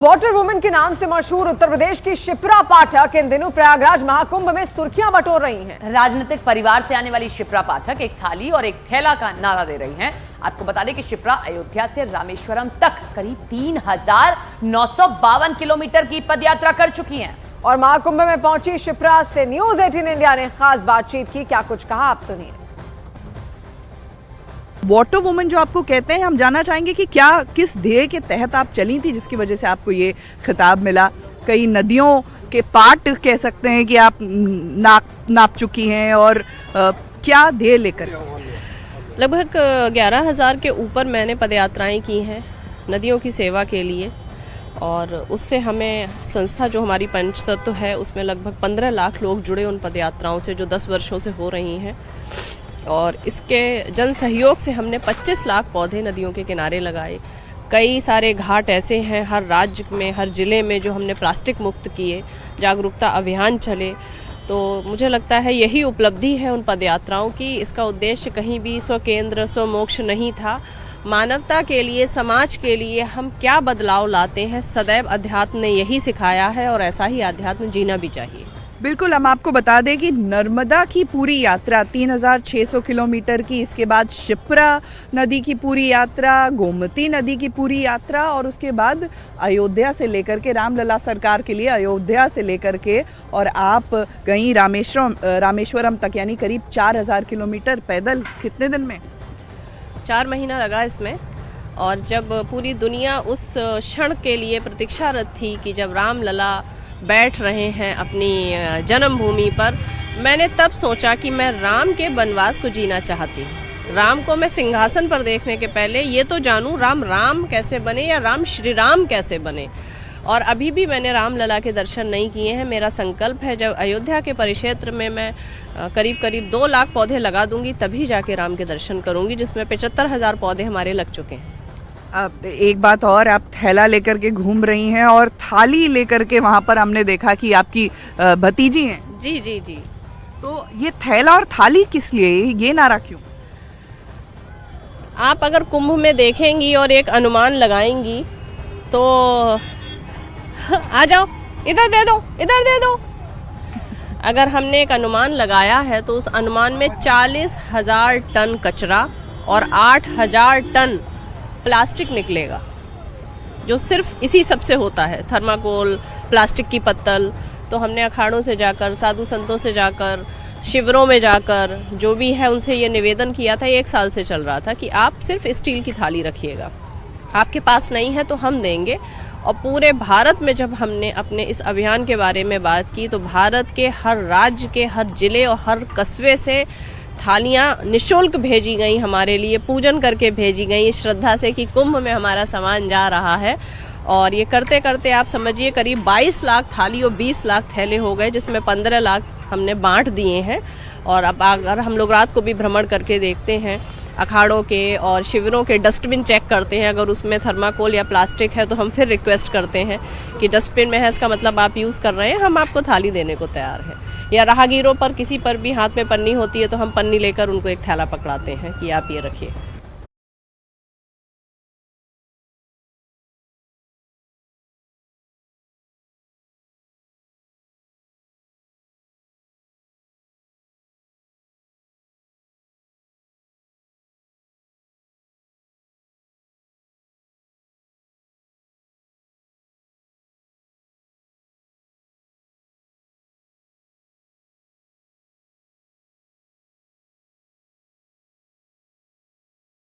Water women के नाम से मशहूर उत्तर प्रदेश की शिप्रा पाठक इन दिनों प्रयागराज महाकुंभ में सुर्खियां बटोर रही हैं। राजनीतिक परिवार से आने वाली शिप्रा पाठक एक थाली और एक थैला का नारा दे रही हैं। आपको बता दें कि शिप्रा अयोध्या से रामेश्वरम तक करीब 3,952 किलोमीटर की पदयात्रा कर चुकी हैं और महाकुंभ में पहुंची शिप्रा से न्यूज 18 इंडिया ने खास बातचीत की। क्या कुछ कहा, आप सुनिए। वाटर वुमेन जो आपको कहते हैं, हम जानना चाहेंगे कि क्या किस ध्येय के तहत आप चली थी जिसकी वजह से आपको ये खिताब मिला। कई नदियों के पार्ट कह सकते हैं कि आप नाप चुकी हैं और क्या ध्येय लेकर? लगभग 11,000 के ऊपर मैंने पदयात्राएं की हैं नदियों की सेवा के लिए, और उससे हमें संस्था जो हमारी पंचतत्व है उसमें लगभग 15 लाख लोग जुड़े उन पदयात्राओं से जो 10 वर्षों से हो रही हैं। और इसके जन सहयोग से हमने 25 लाख पौधे नदियों के किनारे लगाए। कई सारे घाट ऐसे हैं हर राज्य में, हर ज़िले में, जो हमने प्लास्टिक मुक्त किए, जागरूकता अभियान चले। तो मुझे लगता है यही उपलब्धि है उन पदयात्राओं की। इसका उद्देश्य कहीं भी स्वकेंद्र स्वमोक्ष नहीं था। मानवता के लिए, समाज के लिए हम क्या बदलाव लाते हैं, सदैव अध्यात्म ने यही सिखाया है और ऐसा ही अध्यात्म जीना भी चाहिए। बिल्कुल, हम आपको बता दें कि नर्मदा की पूरी यात्रा 3,600 किलोमीटर की, इसके बाद शिप्रा नदी की पूरी यात्रा, गोमती नदी की पूरी यात्रा, और उसके बाद अयोध्या से लेकर के रामलला सरकार के लिए अयोध्या से लेकर के और आप गई रामेश्वरम तक, यानी करीब 4,000 किलोमीटर पैदल। कितने दिन में? 4 महीना लगा इसमें। और जब पूरी दुनिया उस क्षण के लिए प्रतीक्षारत थी कि जब रामलला बैठ रहे हैं अपनी जन्मभूमि पर, मैंने तब सोचा कि मैं राम के वनवास को जीना चाहती हूँ। राम को मैं सिंहासन पर देखने के पहले ये तो जानूं राम कैसे बने या राम श्री राम कैसे बने। और अभी भी मैंने रामलला के दर्शन नहीं किए हैं। मेरा संकल्प है जब अयोध्या के परिक्षेत्र में मैं करीब 2 लाख पौधे लगा दूंगी तभी जाके राम के दर्शन करूंगी, जिसमें 75,000 पौधे हमारे लग चुके हैं। अब एक बात और, आप थैला लेकर के घूम रही हैं और थाली लेकर के वहाँ पर हमने देखा कि आपकी भतीजी हैं। जी जी जी। तो ये थैला और थाली किस लिए, ये नारा क्यों? आप अगर कुंभ में देखेंगी और एक अनुमान लगाएंगी तो आ जाओ, इधर दे दो, इधर दे दो। अगर हमने एक अनुमान लगाया है तो उस अनुमान में 40,000 टन कचरा और 8,000 टन प्लास्टिक निकलेगा, जो सिर्फ इसी सब से होता है। थर्माकोल, प्लास्टिक की पत्तल। तो हमने अखाड़ों से जाकर, साधु संतों से जाकर, शिविरों में जाकर, जो भी है उनसे ये निवेदन किया था, 1 साल से चल रहा था कि आप सिर्फ स्टील की थाली रखिएगा। आपके पास नहीं है तो हम देंगे। और पूरे भारत में जब हमने अपने इस अभियान के बारे में बात की तो भारत के हर राज्य के, हर जिले और हर कस्बे से थालियाँ निःशुल्क भेजी गई हमारे लिए, पूजन करके भेजी गई इस श्रद्धा से कि कुंभ में हमारा सामान जा रहा है। और ये करते करते आप समझिए करीब 22 लाख थाली और 20 लाख थैले हो गए, जिसमें 15 लाख हमने बांट दिए हैं। और अब अगर हम लोग रात को भी भ्रमण करके देखते हैं अखाड़ों के और शिविरों के, डस्टबिन चेक करते हैं, अगर उसमें थर्माकोल या प्लास्टिक है तो हम फिर रिक्वेस्ट करते हैं कि डस्टबिन में है, इसका मतलब आप यूज़ कर रहे हैं, हम आपको थाली देने को तैयार हैं। या राहगीरों पर किसी पर भी हाथ में पन्नी होती है तो हम पन्नी लेकर उनको एक थैला पकड़ाते हैं कि आप ये रखिए।